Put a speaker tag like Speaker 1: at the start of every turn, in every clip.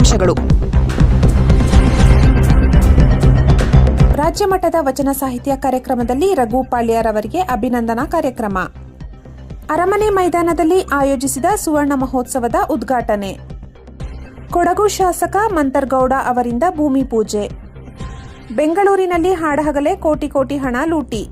Speaker 1: ಮುಖ್ಯಾಂಶಗಳು. ರಾಜ್ಯ ಮಟ್ಟದ ವಚನ ಸಾಹಿತ್ಯ ಕಾರ್ಯಕ್ರಮದಲ್ಲಿ ರಘು ಪಾಳ್ಯರ್ ಅವರಿಗೆ ಅಭಿನಂದನಾ ಕಾರ್ಯಕ್ರಮ. ಅರಮನೆ ಮೈದಾನದಲ್ಲಿ ಆಯೋಜಿಸಿದ ಸುವರ್ಣ ಮಹೋತ್ಸವದ ಉದ್ಘಾಟನೆ. ಕೊಡಗು ಶಾಸಕ ಮಂತರ್ಗೌಡ ಅವರಿಂದ ಭೂಮಿ ಪೂಜೆ. ಬೆಂಗಳೂರಿನಲ್ಲಿ ಹಾಡಹಗಲೇ ಕೋಟಿ ಹಣ ಲೂಟಿ.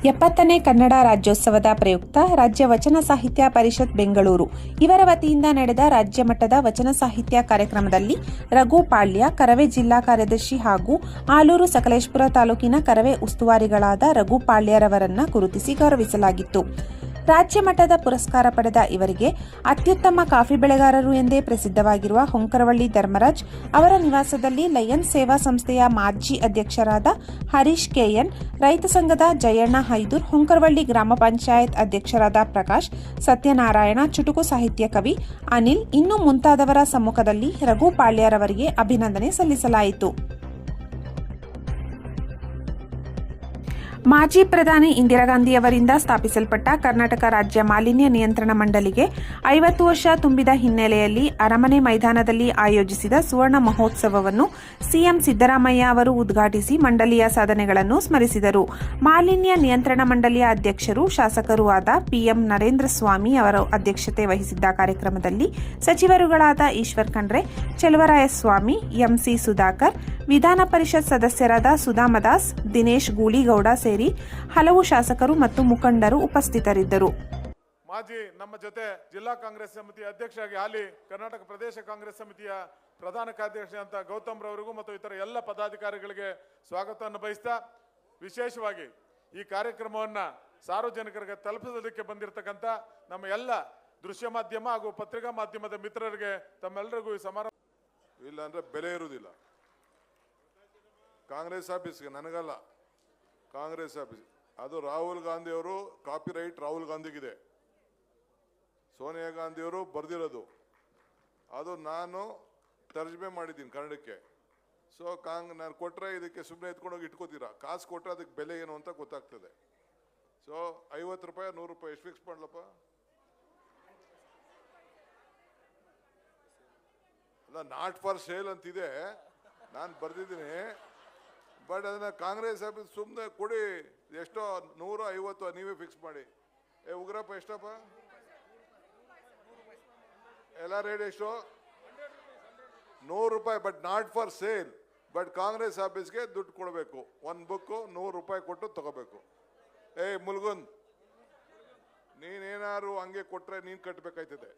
Speaker 1: 70ನೇ ಕನ್ನಡ ರಾಜ್ಯೋತ್ಸವದ ಪ್ರಯುಕ್ತ ರಾಜ್ಯ ವಚನ ಸಾಹಿತ್ಯ ಪರಿಷತ್ ಬೆಂಗಳೂರು ಇವರ ವತಿಯಿಂದ ನಡೆದ ರಾಜ್ಯ ಮಟ್ಟದ ವಚನ ಸಾಹಿತ್ಯ ಕಾರ್ಯಕ್ರಮದಲ್ಲಿ ರಘು ಪಾಳ್ಯ ಕರವೇ ಜಿಲ್ಲಾ ಕಾರ್ಯದರ್ಶಿ ಹಾಗೂ ಆಲೂರು ಸಕಲೇಶಪುರ ತಾಲೂಕಿನ ಕರವೇ ಉಸ್ತುವಾರಿಗಳಾದ ರಘು ಪಾಳ್ಯರವರನ್ನ ಗುರುತಿಸಿ ಗೌರವಿಸಲಾಗಿತ್ತು. ರಾಜ್ಯ ಮಟ್ಟದ ಪುರಸ್ಕಾರ ಪಡೆದ ಇವರಿಗೆ ಅತ್ಯುತ್ತಮ ಕಾಫಿ ಬೆಳೆಗಾರರು ಎಂದೇ ಪ್ರಸಿದ್ಧವಾಗಿರುವ ಹೊಂಕರವಳ್ಳಿ ಧರ್ಮರಾಜ್ ಅವರ ನಿವಾಸದಲ್ಲಿ ಲಯನ್ಸ್ ಸೇವಾ ಸಂಸ್ಥೆಯ ಮಾಜಿ ಅಧ್ಯಕ್ಷರಾದ ಹರೀಶ್ ಕೆಎನ್, ರೈತ ಸಂಘದ ಜಯಣ್ಣ ಹೈದೂರ್, ಹೊಂಕರವಳ್ಳಿ ಗ್ರಾಮ ಪಂಚಾಯತ್ ಅಧ್ಯಕ್ಷರಾದ ಪ್ರಕಾಶ್, ಸತ್ಯನಾರಾಯಣ, ಚುಟುಕು ಸಾಹಿತ್ಯ ಕವಿ ಅನಿಲ್ ಇನ್ನೂ ಮುಂತಾದವರ ಸಮ್ಮುಖದಲ್ಲಿ ರಘು ಪಾಳ್ಯರವರಿಗೆ ಅಭಿನಂದನೆ ಸಲ್ಲಿಸಲಾಯಿತು. ಮಾಜಿ ಪ್ರಧಾನಿ ಇಂದಿರಾ ಗಾಂಧಿ ಅವರಿಂದ ಸ್ಥಾಪಿಸಲ್ಪಟ್ಟ ಕರ್ನಾಟಕ ರಾಜ್ಯ ಮಾಲಿನ್ಯ ನಿಯಂತ್ರಣ ಮಂಡಳಿಗೆ 50 ವರ್ಷ ತುಂಬಿದ ಹಿನ್ನೆಲೆಯಲ್ಲಿ ಅರಮನೆ ಮೈದಾನದಲ್ಲಿ ಆಯೋಜಿಸಿದ ಸುವರ್ಣ ಮಹೋತ್ಸವವನ್ನು ಸಿಎಂ ಸಿದ್ದರಾಮಯ್ಯ ಅವರು ಉದ್ಘಾಟಿಸಿ ಮಂಡಳಿಯ ಸಾಧನೆಗಳನ್ನು ಸ್ಮರಿಸಿದರು. ಮಾಲಿನ್ಯ ನಿಯಂತ್ರಣ ಮಂಡಳಿಯ ಅಧ್ಯಕ್ಷರು, ಶಾಸಕರೂ ಆದ ಪಿಎಂ ನರೇಂದ್ರ ಸ್ವಾಮಿ ಅವರ ಅಧ್ಯಕ್ಷತೆ ವಹಿಸಿದ್ದ ಕಾರ್ಯಕ್ರಮದಲ್ಲಿ ಸಚಿವರುಗಳಾದ ಈಶ್ವರ್ ಖಂಡ್ರೆ, ಚೆಲುವರಾಯಸ್ವಾಮಿ, ಎಂಸಿ ಸುಧಾಕರ್, ವಿಧಾನ ಪರಿಷತ್ ಸದಸ್ಯರಾದ ಸುಧಾಮದಾಸ್, ದಿನೇಶ್ ಗೂಳಿಗೌಡ ಸೇರಿ ಹಲವು ಶಾಸಕರು ಮತ್ತು ಮುಖಂಡರು ಉಪಸ್ಥಿತರಿದ್ದರು.
Speaker 2: ಮಾಜಿ ನಮ್ಮ ಜೊತೆ ಜಿಲ್ಲಾ ಕಾಂಗ್ರೆಸ್ ಸಮಿತಿಯ ಅಧ್ಯಕ್ಷರಾಗಿ ಹಾಲಿ ಕರ್ನಾಟಕ ಪ್ರದೇಶ ಕಾಂಗ್ರೆಸ್ ಸಮಿತಿಯ ಪ್ರಧಾನ ಕಾರ್ಯದರ್ಶಿ ಅಂತ ಗೌತಮ್ ರವರಿಗೂ ಮತ್ತು ಇತರ ಎಲ್ಲ ಪದಾಧಿಕಾರಿಗಳಿಗೆ ಸ್ವಾಗತವನ್ನು ಬಯಸ್ತಾ, ವಿಶೇಷವಾಗಿ ಈ ಕಾರ್ಯಕ್ರಮವನ್ನ ಸಾರ್ವಜನಿಕರಿಗೆ ತಲುಪಿಸಲಿಕ್ಕೆ ಬಂದಿರತಕ್ಕಂಥ ನಮ್ಮ ಎಲ್ಲ ದೃಶ್ಯ ಮಾಧ್ಯಮ ಹಾಗೂ ಪತ್ರಿಕಾ ಮಾಧ್ಯಮದ ಮಿತ್ರರಿಗೆ ತಮ್ಮೆಲ್ಲರಿಗೂ ಈ ಸಮಾರಂಭ
Speaker 3: ಇಲ್ಲ ಅಂದ್ರೆ ಬೆಲೆ ಇರುವುದಿಲ್ಲ. ಕಾಂಗ್ರೆಸ್ ಆಫೀಸ್ಗೆ ನನಗಲ್ಲ, ಕಾಂಗ್ರೆಸ್ ಆಫೀಸ್ ಅದು ರಾಹುಲ್ ಗಾಂಧಿ ಅವರು ಕಾಪಿರೈಟ್ ರಾಹುಲ್ ಗಾಂಧಿಗಿದೆ, ಸೋನಿಯಾ ಗಾಂಧಿ ಅವರು ಬರೆದಿರೋದು, ಅದು ನಾನು ತರ್ಜಮೆ ಮಾಡಿದ್ದೀನಿ ಕನ್ನಡಕ್ಕೆ. ಸೊ ನಾನು ಕೊಟ್ಟರೆ ಇದಕ್ಕೆ ಸುಮ್ಮನೆ ಎತ್ಕೊಂಡೋಗಿ ಇಟ್ಕೋತೀರಾ, ಕಾಸು ಕೊಟ್ಟರೆ ಅದಕ್ಕೆ ಬೆಲೆ ಏನು ಅಂತ ಗೊತ್ತಾಗ್ತದೆ. ಸೊ 50 ರೂಪಾಯಿ 100 ರೂಪಾಯಿ ಎಷ್ಟು ಫಿಕ್ಸ್ ಮಾಡ್ಲಪ್ಪ? ಅಲ್ಲ, ನಾಟ್ ಫಾರ್ ಸೇಲ್ ಅಂತಿದೆ, ನಾನು ಬರೆದಿದ್ದೀನಿ. ಬಟ್ ಅದನ್ನ ಕಾಂಗ್ರೆಸ್ ಆಫೀಸ್ ಸುಮ್ಮನೆ ಕೊಡಿ, ಎಷ್ಟೋ 150 ನೀವೇ ಫಿಕ್ಸ್ ಮಾಡಿ. ಉಗ್ರಪ್ಪ ಎಷ್ಟಪ್ಪ? ಎಲ್ಲ ರೇಟ್ ಎಷ್ಟು? 100 ರೂಪಾಯಿ, but not for sale. But Congress ಆಫೀಸ್ಗೆ ದುಡ್ಡು ಕೊಡಬೇಕು. ಒಂದು ಬುಕ್ಕು 100 ರೂಪಾಯಿ ಕೊಟ್ಟು ತಗೋಬೇಕು. ಮುಲ್ಗುನ್, ನೀನೇನಾದ್ರು ಹಂಗೆ ಕೊಟ್ರೆ ನೀನು ಕಟ್ಟಬೇಕಾಯ್ತದೆ.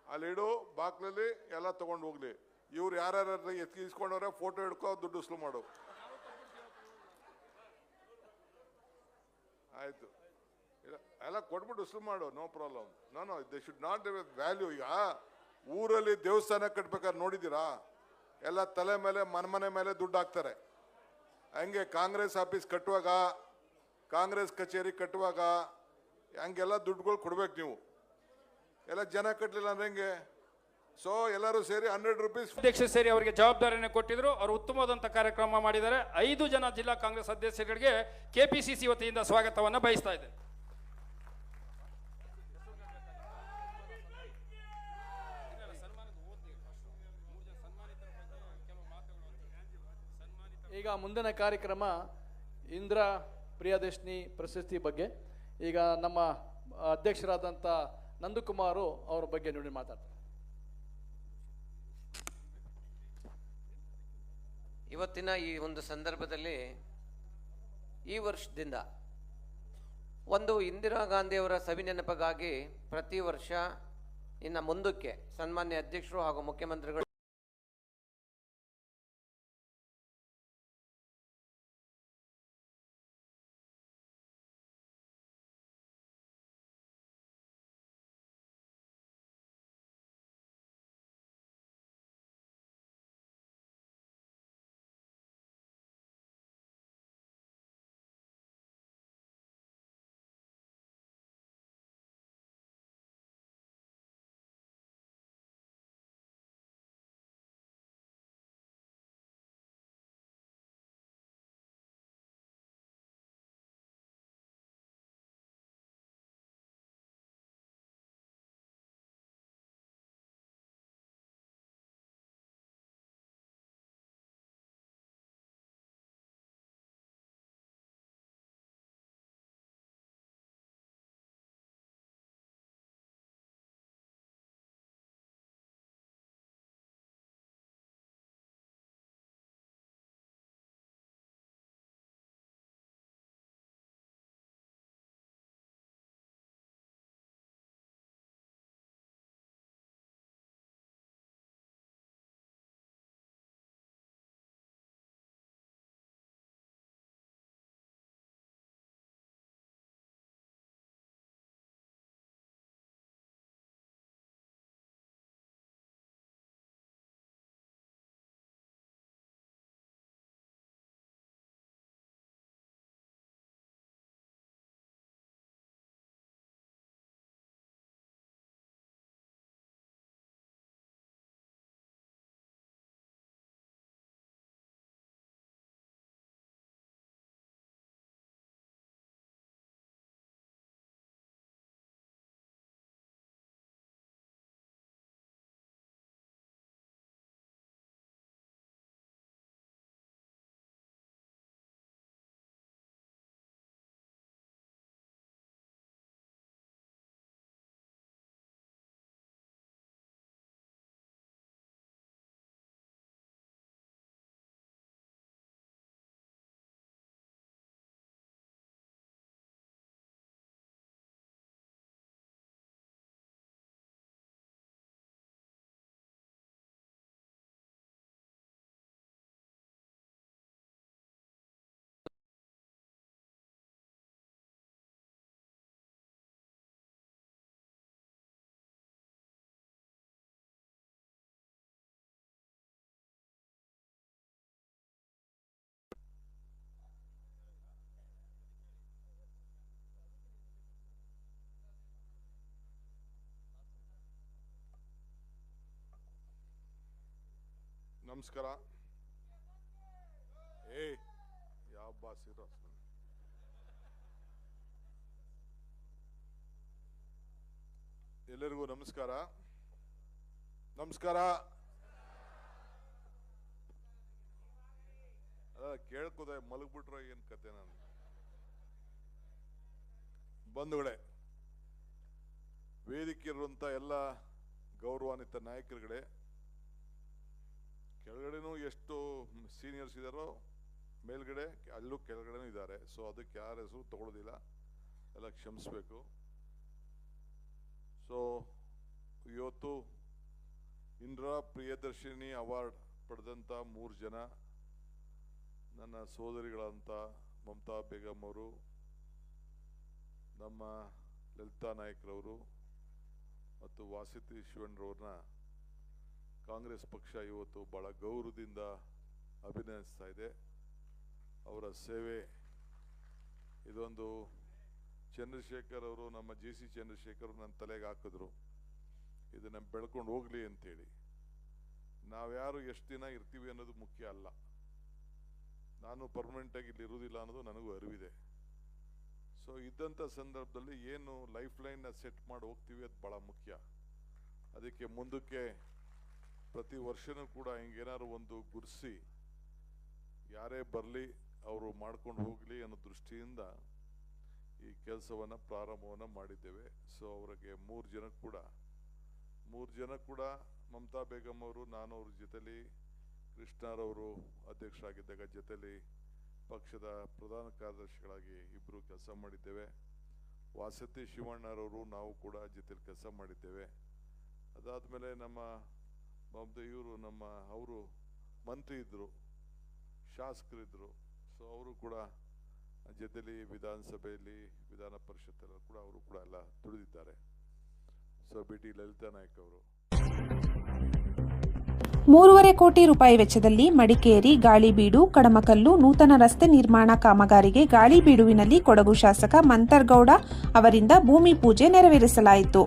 Speaker 3: ಅಲ್ಲಿಡು ಬಾಕ್ಲಲ್ಲಿ ಎಲ್ಲ ತಗೊಂಡು ಹೋಗ್ಲಿ. ಇವ್ರು ಯಾರ್ಯಾರ ಎತ್ಕಿಸ್ಕೊಂಡವ್ರೆ ಫೋಟೋ ಹಿಡ್ಕೋ, ದುಡ್ಡು ಉಸ್ಲು ಮಾಡು. ಆಯ್ತು, ಎಲ್ಲ ಕೊಟ್ಬಿಟ್ಟು ಉಸ್ಲು ಮಾಡು, no problem. No they should not value. ಈಗ ಊರಲ್ಲಿ ದೇವಸ್ಥಾನ ಕಟ್ಬೇಕಾದ್ರೆ ನೋಡಿದ್ದೀರಾ, ಎಲ್ಲ ತಲೆ ಮೇಲೆ ಮನೆ ಮೇಲೆ ದುಡ್ಡು ಹಾಕ್ತಾರೆ. ಹಂಗೆ ಕಾಂಗ್ರೆಸ್ ಆಫೀಸ್ ಕಟ್ಟುವಾಗ, ಕಾಂಗ್ರೆಸ್ ಕಚೇರಿ ಕಟ್ಟುವಾಗ ಹಂಗೆಲ್ಲ ದುಡ್ಡುಗಳು ಕೊಡ್ಬೇಕು ನೀವು. ಎಲ್ಲ ಜನ ಕಟ್ಟಲಿಲ್ಲ ಅಂದ್ರೆ ಹೆಂಗೆ? ಸೊ ಎಲ್ಲರೂ ಸೇರಿ 100 ರೂಪೀಸ್
Speaker 4: ಅಧ್ಯಕ್ಷ ಸೇರಿ ಅವರಿಗೆ ಜವಾಬ್ದಾರಿಯನ್ನು ಕೊಟ್ಟಿದ್ರು. ಅವರು ಉತ್ತಮವಾದಂಥ ಕಾರ್ಯಕ್ರಮ ಮಾಡಿದ್ದಾರೆ. 5 ಜನ ಜಿಲ್ಲಾ ಕಾಂಗ್ರೆಸ್ ಅಧ್ಯಕ್ಷರಿಗೆ ಕೆಪಿಸಿಸಿ ವತಿಯಿಂದ ಸ್ವಾಗತವನ್ನು ಬಯಸ್ತಾ ಇದ್ದೇನೆ.
Speaker 5: ಈಗ ಮುಂದಿನ ಕಾರ್ಯಕ್ರಮ ಇಂದಿರಾ ಪ್ರಿಯದರ್ಶಿನಿ ಪ್ರಶಸ್ತಿ ಬಗ್ಗೆ. ಈಗ ನಮ್ಮ ಅಧ್ಯಕ್ಷರಾದಂಥ ನಂದಕುಮಾರು ಅವರ ಬಗ್ಗೆ ನೋಡಿ ಮಾತಾಡ್ತಾರೆ.
Speaker 6: ಇವತ್ತಿನ ಈ ಒಂದು ಸಂದರ್ಭದಲ್ಲಿ ಈ ವರ್ಷದಿಂದ ಒಂದು ಇಂದಿರಾ ಗಾಂಧಿಯವರ ಸವಿನೆನಪಿಗಾಗಿ ಪ್ರತಿ ವರ್ಷ ಇನ್ನು ಮುಂದಕ್ಕೆ ಸನ್ಮಾನ್ಯ ಅಧ್ಯಕ್ಷರು ಹಾಗೂ ಮುಖ್ಯಮಂತ್ರಿಗಳು
Speaker 3: ನಮಸ್ಕಾರ. ಯಾವ ಬಾಸ್ ಇರೋ ಎಲ್ಲರಿಗೂ ನಮಸ್ಕಾರ. ಕೇಳ್ಕೋದೆ ಮಲಗ್ಬಿಟ್ರ ಏನ್ ಕತೆ. ನಾನು ಬಂಧುಗಳೇ, ವೇದಿಕೆ ಇರುವಂತ ಎಲ್ಲ ಗೌರವಾನ್ವಿತ ನಾಯಕರುಗಳೇ, ಕೆಳಗಡೆನೂ ಎಷ್ಟು ಸೀನಿಯರ್ಸ್ ಇದ್ದಾರೋ ಮೇಲ್ಗಡೆ ಅಲ್ಲೂ ಕೆಳಗಡೆನೂ ಇದ್ದಾರೆ. ಸೊ ಅದಕ್ಕೆ ಯಾರ ಹೆಸರು ತಗೊಳ್ಳೋದಿಲ್ಲ, ಎಲ್ಲ ಕ್ಷಮಿಸ್ಬೇಕು. ಸೊ ಇವತ್ತು ಇಂದಿರಾ ಪ್ರಿಯದರ್ಶಿನಿ ಅವಾರ್ಡ್ ಪಡೆದಂಥ 3 ಜನ ನನ್ನ ಸೋದರಿಗಳಂತ ಮಮತಾ ಬೇಗಂ ಅವರು, ನಮ್ಮ ಲಲಿತಾ ನಾಯ್ಕರವರು ಮತ್ತು ವಾಸತಿ ಶಿವಣ್ಣರವ್ರನ್ನ ಕಾಂಗ್ರೆಸ್ ಪಕ್ಷ ಇವತ್ತು ಬಹಳ ಗೌರವದಿಂದ ಅಭಿನಂದಿಸ್ತಾ ಇದೆ. ಅವರ ಸೇವೆ ಇದೊಂದು ಚಂದ್ರಶೇಖರ್ ಅವರು, ನಮ್ಮ JC ಚಂದ್ರಶೇಖರ್ ನನ್ನ ತಲೆಗೆ ಹಾಕಿದ್ರು, ಇದನ್ನ ಬೆಳ್ಕೊಂಡು ಹೋಗ್ಲಿ ಅಂತೇಳಿ. ನಾವ್ಯಾರು ಎಷ್ಟು ದಿನ ಇರ್ತೀವಿ ಅನ್ನೋದು ಮುಖ್ಯ ಅಲ್ಲ, ನಾನು ಪರ್ಮನೆಂಟಾಗಿ ಇಲ್ಲಿ ಇರುವುದಿಲ್ಲ ಅನ್ನೋದು ನನಗೂ ಅರಿವಿದೆ. ಸೊ ಇದ್ದಂಥ ಸಂದರ್ಭದಲ್ಲಿ ಏನು ಲೈಫ್ ಲೈನ್ನ ಸೆಟ್ ಮಾಡಿ ಹೋಗ್ತೀವಿ ಅದು ಭಾಳ ಮುಖ್ಯ. ಅದಕ್ಕೆ ಮುಂದಕ್ಕೆ ಪ್ರತಿ ವರ್ಷನೂ ಕೂಡ ಹಿಂಗೇನಾದ್ರು ಒಂದು ಗುರ್ಸಿ ಯಾರೇ ಬರಲಿ ಅವರು ಮಾಡ್ಕೊಂಡು ಹೋಗಲಿ ಅನ್ನೋ ದೃಷ್ಟಿಯಿಂದ ಈ ಕೆಲಸವನ್ನು ಪ್ರಾರಂಭವನ್ನು ಮಾಡಿದ್ದೇವೆ. ಸೊ ಅವರಿಗೆ 3 ಜನ ಕೂಡ ಮಮತಾ ಬೇಗಂ ಅವರು, ನಾನು ಅವ್ರ ಜೊತೆಲಿ, ಕೃಷ್ಣರವರು ಅಧ್ಯಕ್ಷರಾಗಿದ್ದಾಗ ಜೊತೆಲಿ ಪಕ್ಷದ ಪ್ರಧಾನ ಕಾರ್ಯದರ್ಶಿಗಳಾಗಿ ಇಬ್ಬರು ಕೆಲಸ ಮಾಡಿದ್ದೇವೆ. ವಾಸತಿ ಶಿವಣ್ಣರವರು ನಾವು ಕೂಡ ಜೊತೆಲಿ ಕೆಲಸ ಮಾಡಿದ್ದೇವೆ. ಅದಾದಮೇಲೆ ನಮ್ಮ ಅವರು ಮಂತ್ರಿ ಇದ್ದರು, ಶಾಸಕರಿದ್ದರು. ಸೊ ಅವರು ಕೂಡ ಜೊತೆಲಿ ವಿಧಾನಸಭೆಯಲ್ಲಿ, ವಿಧಾನ ಪರಿಷತ್ತಲ್ಲಿ ಕೂಡ ಅವರು ಕೂಡ ಎಲ್ಲ ದುಡಿದಿದ್ದಾರೆ. ಸೊ ಬಿಟಿ ಲಲಿತಾ ನಾಯ್ಕ ಅವರು
Speaker 1: 3.5 ಕೋಟಿ ರೂಪಾಯಿ ವೆಚ್ಚದಲ್ಲಿ ಮಡಿಕೇರಿ ಗಾಳಿಬೀಡು ಕಡಮಕಲ್ಲು ನೂತನ ರಸ್ತೆ ನಿರ್ಮಾಣ ಕಾಮಗಾರಿಗೆ ಗಾಳಿಬೀಡುವಿನಲ್ಲಿ ಕೊಡಗು ಶಾಸಕ ಮಂತರ್ಗೌಡ ಅವರಿಂದ ಭೂಮಿ ಪೂಜೆ ನೆರವೇರಿಸಲಾಯಿತು.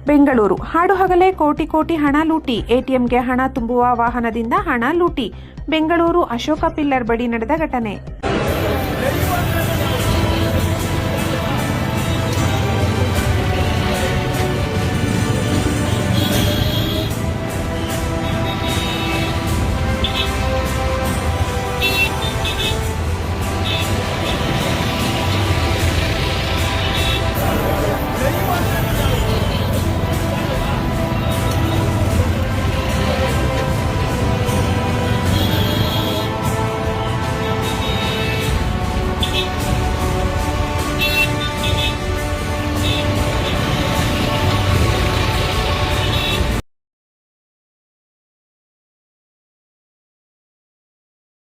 Speaker 1: ಬೆಂಗಳೂರು ಹಾಡುಹಗಲೇ ಕೋಟಿ ಹಣ ಲೂಟಿ, ಎಟಿಎಂಗೆ ಹಣ ತುಂಬುವ ವಾಹನದಿಂದ ಹಣ ಲೂಟಿ. ಬೆಂಗಳೂರು ಅಶೋಕ ಪಿಲ್ಲರ್ ಬಳಿ ನಡೆದ ಘಟನೆ.